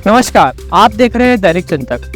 नमस्कार, आप देख रहे हैं दैनिक चिंतक।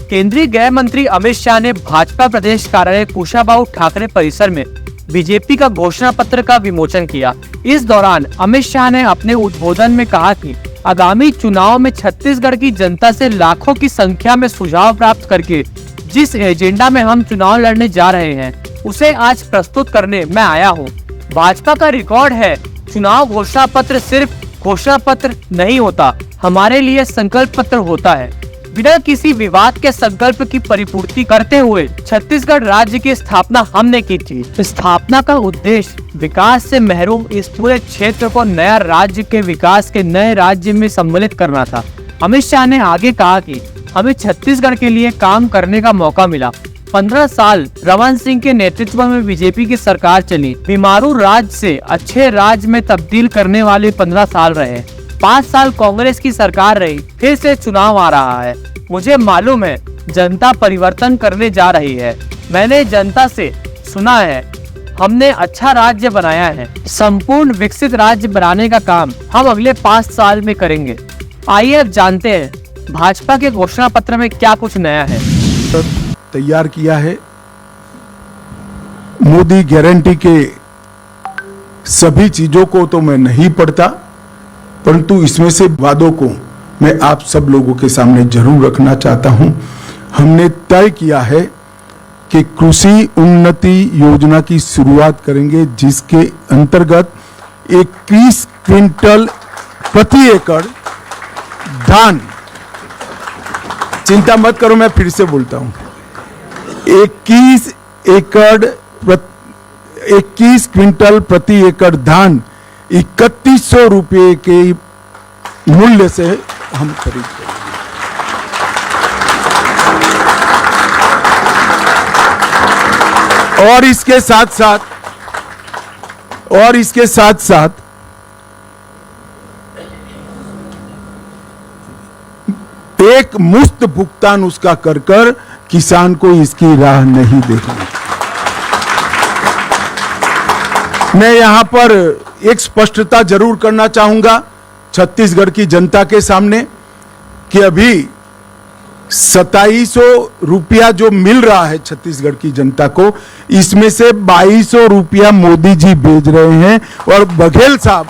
केंद्रीय गृह मंत्री अमित शाह ने भाजपा प्रदेश कार्यालय कुशाभाऊ ठाकरे परिसर में बीजेपी का घोषणा पत्र का विमोचन किया। इस दौरान अमित शाह ने अपने उद्बोधन में कहा कि आगामी चुनाव में छत्तीसगढ़ की जनता से लाखों की संख्या में सुझाव प्राप्त करके जिस एजेंडा में हम चुनाव लड़ने जा रहे हैं उसे आज प्रस्तुत करने मैं आया हूँ। भाजपा का रिकॉर्ड है, चुनाव घोषणा पत्र सिर्फ घोषणा पत्र नहीं होता, हमारे लिए संकल्प पत्र होता है। बिना किसी विवाद के संकल्प की परिपूर्ति करते हुए छत्तीसगढ़ राज्य की स्थापना हमने की थी। स्थापना का उद्देश्य विकास से महरूम इस पूरे क्षेत्र को नया राज्य के विकास के नए राज्य में सम्मिलित करना था। अमित शाह ने आगे कहा कि हमें छत्तीसगढ़ के लिए काम करने का मौका मिला। 15 साल रमन सिंह के नेतृत्व में बीजेपी की सरकार चली। बीमारू राज्य से अच्छे राज्य में तब्दील करने वाले 15 साल रहे। 5 साल कांग्रेस की सरकार रही, फिर से चुनाव आ रहा है। मुझे मालूम है जनता परिवर्तन करने जा रही है। मैंने जनता से सुना है, हमने अच्छा राज्य बनाया है। संपूर्ण विकसित राज्य बनाने का काम हम अगले 5 साल में करेंगे। आइए अब जानते हैं भाजपा के घोषणा पत्र में क्या कुछ नया है। तैयार किया है। मोदी गारंटी के सभी चीजों को तो मैं नहीं पढ़ता, परंतु इसमें से वादों को मैं आप सब लोगों के सामने जरूर रखना चाहता हूं। हमने तय किया है कि कृषि उन्नति योजना की शुरुआत करेंगे, जिसके अंतर्गत 21 क्विंटल प्रति एकड़ धान, चिंता मत करो मैं फिर से बोलता हूं, 21 क्विंटल प्रति एकड़ धान 3100 रुपये के मूल्य से हम खरीद करेंगे। और इसके साथ साथ एक मुफ्त भुगतान उसका कर किसान को इसकी राह नहीं देखनी। मैं यहां पर एक स्पष्टता जरूर करना चाहूंगा छत्तीसगढ़ की जनता के सामने कि अभी 2700 रुपया जो मिल रहा है छत्तीसगढ़ की जनता को, इसमें से 2200 रुपया मोदी जी भेज रहे हैं और बघेल साहब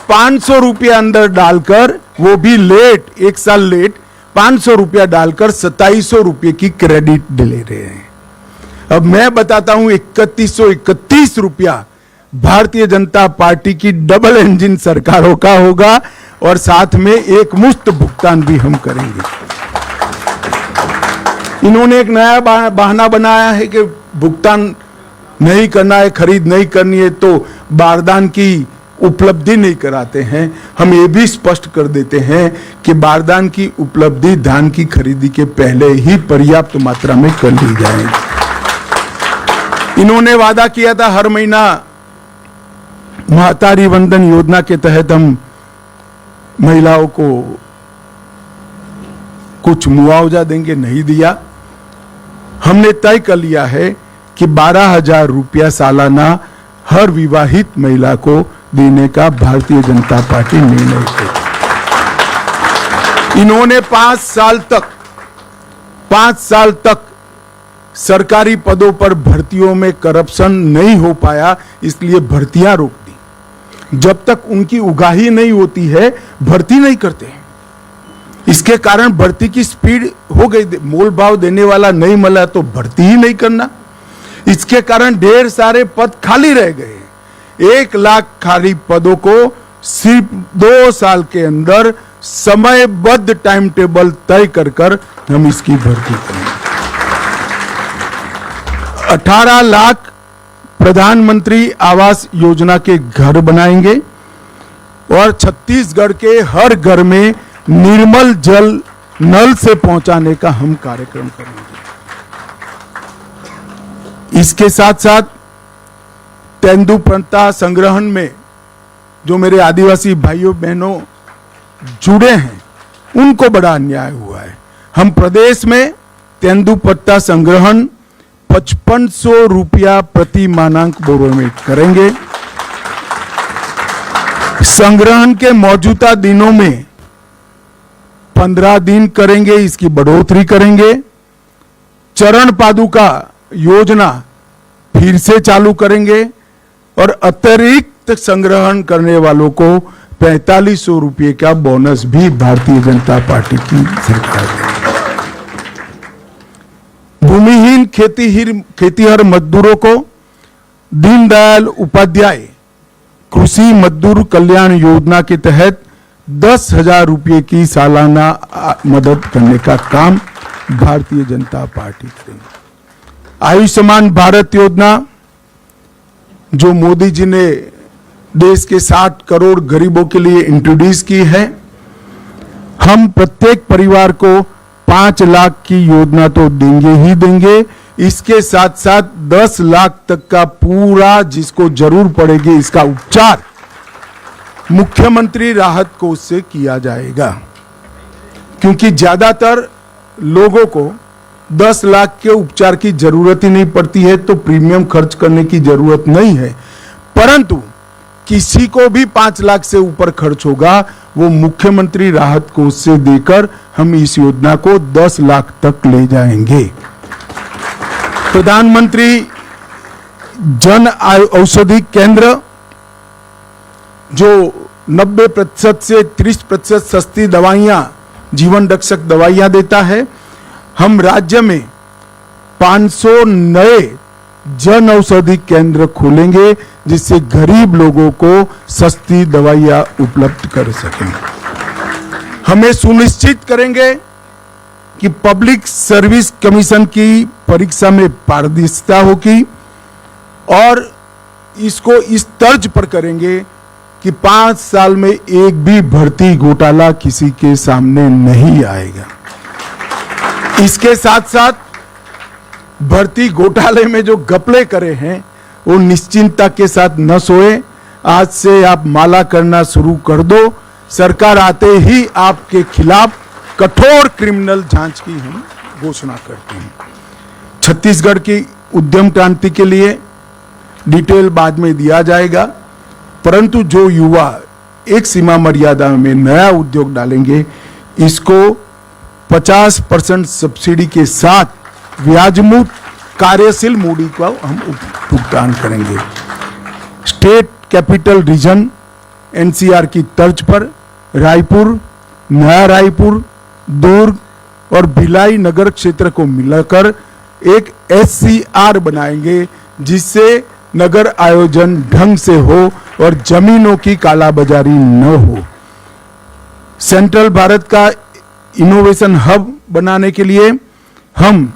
500 रुपया अंदर डालकर, वो भी लेट, 1 साल लेट, 500 रुपया डालकर 2700 रुपये की क्रेडिट ले रहे हैं। अब मैं बताता हूं 3131 रुपया भारतीय जनता पार्टी की डबल इंजन सरकारों का होगा और साथ में एक मुफ्त भुगतान भी हम करेंगे। इन्होंने एक नया बहाना बनाया है कि भुगतान नहीं करना है, खरीद नहीं करनी है तो बारदान की उपलब्धि नहीं कराते हैं। हम ये भी स्पष्ट कर देते हैं कि बारदान की उपलब्धि धान की खरीदी के पहले ही पर्याप्त मात्रा में कर ली जाएगी। इन्होंने वादा किया था हर महीना महतारी वंदन योजना के तहत हम महिलाओं को कुछ मुआवजा देंगे, नहीं दिया। हमने तय कर लिया है कि 12,000 रुपया सालाना हर विवाहित महिला को देने का भारतीय जनता पार्टी निर्णय लेगी। इन्होंने 5 साल तक सरकारी पदों पर भर्तियों में करप्शन नहीं हो पाया, इसलिए भर्तियां रोक दी। जब तक उनकी उगाही नहीं होती है भर्ती नहीं करते। इसके कारण भर्ती की स्पीड हो गई, मोल भाव देने वाला नहीं मिला तो भर्ती ही नहीं करना। इसके कारण ढेर सारे पद खाली रह गए। 1 लाख खाली पदों को सिर्फ 2 साल के अंदर समयबद्ध टाइम टेबल तय कर हम इसकी भर्ती करेंगे। 18 लाख प्रधानमंत्री आवास योजना के घर बनाएंगे और छत्तीसगढ़ के हर घर में निर्मल जल नल से पहुंचाने का हम कार्यक्रम करेंगे। इसके साथ साथ तेंदुपत्ता संग्रहण में जो मेरे आदिवासी भाइयों बहनों जुड़े हैं उनको बड़ा अन्याय हुआ है। हम प्रदेश में तेंदुपत्ता संग्रहण 5500 रुपया प्रति मानक बोरोमेट करेंगे। संग्रहण के मौजूदा दिनों में 15 दिन करेंगे, इसकी बढ़ोतरी करेंगे। चरण पादुका योजना फिर से चालू करेंगे और अतिरिक्त संग्रहण करने वालों को 4500 रुपये का बोनस भी भारतीय जनता पार्टी की सरकार देगी। भूमिहीन खेतीहर मजदूरों को दीनदयाल उपाध्याय कृषि मजदूर कल्याण योजना के तहत 10,000 रुपये की सालाना मदद करने का काम भारतीय जनता पार्टी करेगी। आयुष्मान भारत योजना जो मोदी जी ने देश के 60 करोड़ गरीबों के लिए इंट्रोड्यूस की है, हम प्रत्येक परिवार को 5 लाख की योजना तो देंगे ही देंगे, इसके साथ साथ 10 लाख तक का पूरा जिसको जरूर पड़ेगी इसका उपचार मुख्यमंत्री राहत कोष से किया जाएगा। क्योंकि ज्यादातर लोगों को 10 लाख के उपचार की जरूरत ही नहीं पड़ती है, तो प्रीमियम खर्च करने की जरूरत नहीं है। परंतु किसी को भी 5 लाख से ऊपर खर्च होगा, वो मुख्यमंत्री राहत कोष से देकर हम इस योजना को 10 लाख तक ले जाएंगे। प्रधानमंत्री जन औषधि केंद्र जो 90% से 30% सस्ती दवाइयां, जीवन रक्षक दवाइयां देता है, हम राज्य में 500 नए जन औषधि केंद्र खोलेंगे जिससे गरीब लोगों को सस्ती दवाइयां उपलब्ध कर सकें। हमें सुनिश्चित करेंगे कि पब्लिक सर्विस कमीशन की परीक्षा में पारदर्शिता होगी और इसको इस तर्ज पर करेंगे कि 5 साल में एक भी भर्ती घोटाला किसी के सामने नहीं आएगा। इसके साथ साथ भर्ती घोटाले में जो घपले करे हैं वो निश्चिंतता के साथ न सोए। आज से आप माला करना शुरू कर दो, सरकार आते ही आपके खिलाफ कठोर क्रिमिनल जांच की हम घोषणा करते हैं। छत्तीसगढ़ की उद्यम क्रांति के लिए डिटेल बाद में दिया जाएगा, परंतु जो युवा एक सीमा मर्यादा में नया उद्योग डालेंगे, इसको 50% सब्सिडी के साथ ब्याज मुक्त कार्यशील मूडी का हम भुगतान करेंगे। स्टेट कैपिटल रीजन एनसीआर की तर्ज पर रायपुर, नया रायपुर, दुर्ग और भिलाई नगर क्षेत्र को मिलाकर एक एससीआर बनाएंगे जिससे नगर आयोजन ढंग से हो और जमीनों की कालाबाजारी न हो। सेंट्रल भारत का इनोवेशन हब बनाने के लिए हम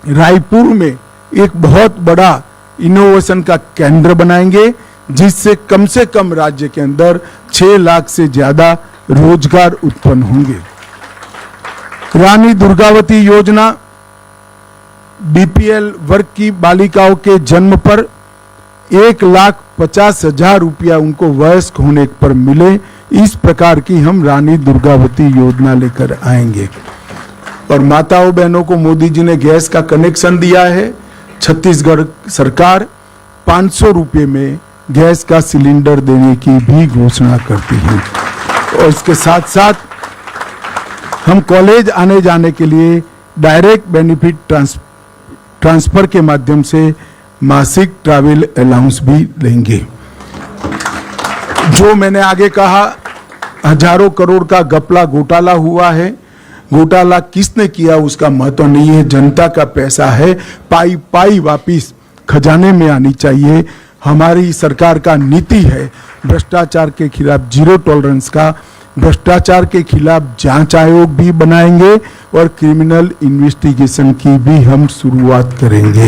रायपुर में एक बहुत बड़ा इनोवेशन का केंद्र बनाएंगे जिससे कम राज्य के अंदर 6 लाख से ज्यादा रोजगार उत्पन्न होंगे। रानी दुर्गावती योजना बीपीएल वर्ग की बालिकाओं के जन्म पर 1,50,000 रुपया उनको वयस्क होने पर मिले, इस प्रकार की हम रानी दुर्गावती योजना लेकर आएंगे। और माताओं बहनों को मोदी जी ने गैस का कनेक्शन दिया है। छत्तीसगढ़ सरकार 500 रुपये में गैस का सिलेंडर देने की भी घोषणा करती है। और इसके साथ साथ हम कॉलेज आने जाने के लिए डायरेक्ट बेनिफिट ट्रांसफर के माध्यम से मासिक ट्रैवल अलाउंस भी देंगे। जो मैंने आगे कहा, हजारों करोड़ का घपला घोटाला हुआ है, घोटाला किसने किया उसका महत्व नहीं है, जनता का पैसा है, पाई पाई वापिस खजाने में आनी चाहिए। हमारी सरकार का नीति है भ्रष्टाचार के खिलाफ जीरो टॉलरेंस का। भ्रष्टाचार के खिलाफ जांच आयोग भी बनाएंगे और क्रिमिनल इन्वेस्टिगेशन की भी हम शुरुआत करेंगे।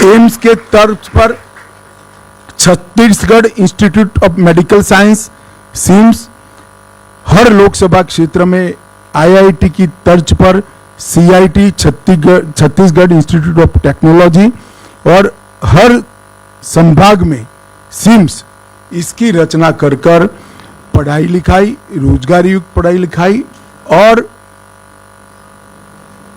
एम्स के तर्ज पर Chhattisgarh institute of medical science CIMS, हर लोकसभा क्षेत्र में आईआईटी की तर्ज पर CIT Chhattisgarh institute of technology और हर संभाग में सिम्स, इसकी रचना कर कर पढ़ाई लिखाई, रोजगार युक्त पढ़ाई लिखाई और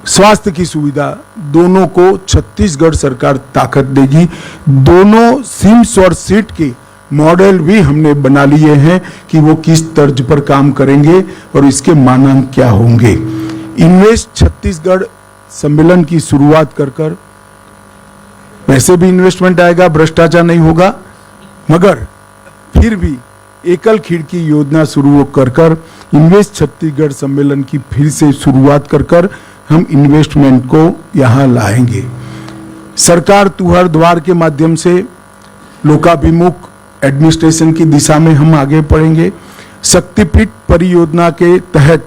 स्वास्थ्य की सुविधा दोनों को छत्तीसगढ़ सरकार ताकत देगी। दोनों सिम्स और सीट के मॉडल भी हमने बना लिए हैं कि वो किस तर्ज पर काम करेंगे और इसके मानक क्या होंगे। इन्वेस्ट छत्तीसगढ़ सम्मेलन की शुरुआत कर वैसे भी इन्वेस्टमेंट आएगा, भ्रष्टाचार नहीं होगा, मगर फिर भी एकल खिड़की योजना शुरू कर इन्वेस्ट छत्तीसगढ़ सम्मेलन की फिर से शुरुआत कर हम इन्वेस्टमेंट को यहां लाएंगे। सरकार तुहर द्वार के माध्यम से लोकाभिमुख एडमिनिस्ट्रेशन की दिशा में हम आगे बढ़ेंगे। शक्तिपीठ परियोजना के तहत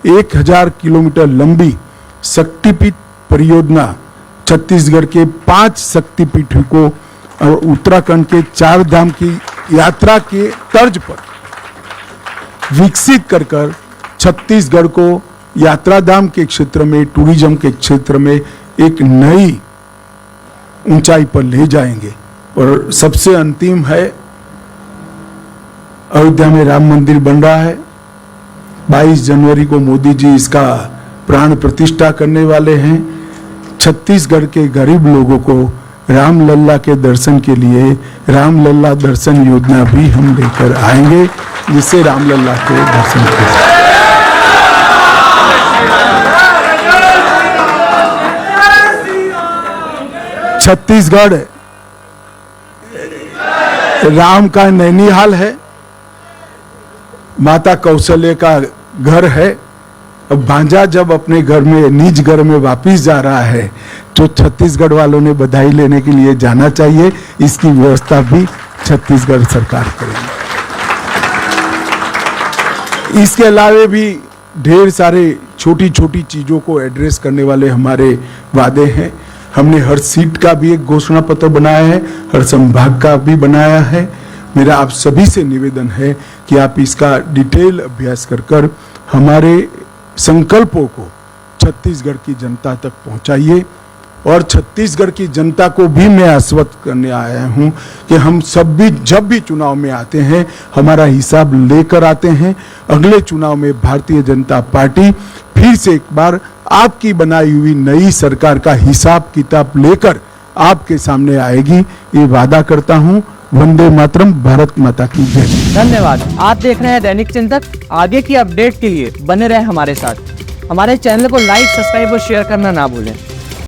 1000 किलोमीटर लंबी शक्तिपीठ परियोजना छत्तीसगढ़ के 5 शक्तिपीठों को और उत्तराखंड के 4 धाम की यात्रा के तर्ज पर विकसित कर छत्तीसगढ़ को यात्रा धाम के क्षेत्र में, टूरिज्म के क्षेत्र में एक नई ऊंचाई पर ले जाएंगे। और सबसे अंतिम है, अयोध्या में राम मंदिर बन रहा है। 22 जनवरी को मोदी जी इसका प्राण प्रतिष्ठा करने वाले हैं। छत्तीसगढ़ के गरीब लोगों को रामलल्ला के दर्शन के लिए रामलल्ला दर्शन योजना भी हम लेकर आएंगे, जिससे रामलल्ला के दर्शन करें। छत्तीसगढ़ राम का नैनीहाल है, माता कौशल्य का घर है। अब भांजा जब अपने घर में, निज घर में वापिस जा रहा है तो छत्तीसगढ़ वालों ने बधाई लेने के लिए जाना चाहिए। इसकी व्यवस्था भी छत्तीसगढ़ सरकार करेगी। इसके अलावा भी ढेर सारे छोटी छोटी चीजों को एड्रेस करने वाले हमारे वादे हैं। हमने हर सीट का भी एक घोषणा पत्र बनाया है, हर संभाग का भी बनाया है। मेरा आप सभी से निवेदन है कि आप इसका डिटेल अभ्यास कर हमारे संकल्पों को छत्तीसगढ़ की जनता तक पहुंचाइए। और छत्तीसगढ़ की जनता को भी मैं आश्वस्त करने आया हूं कि हम सब भी जब भी चुनाव में आते हैं हमारा हिसाब लेकर आते हैं। अगले चुनाव में भारतीय जनता पार्टी फिर से एक बार आपकी बनाई हुई नई सरकार का हिसाब किताब लेकर आपके सामने आएगी, ये वादा करता हूं। वंदे मातरम, भारत माता की जय। धन्यवाद। आप देख रहे हैं दैनिक चिंतक। आगे की अपडेट के लिए बने रहे हमारे साथ। हमारे चैनल को लाइक, सब्सक्राइब और शेयर करना ना भूलें।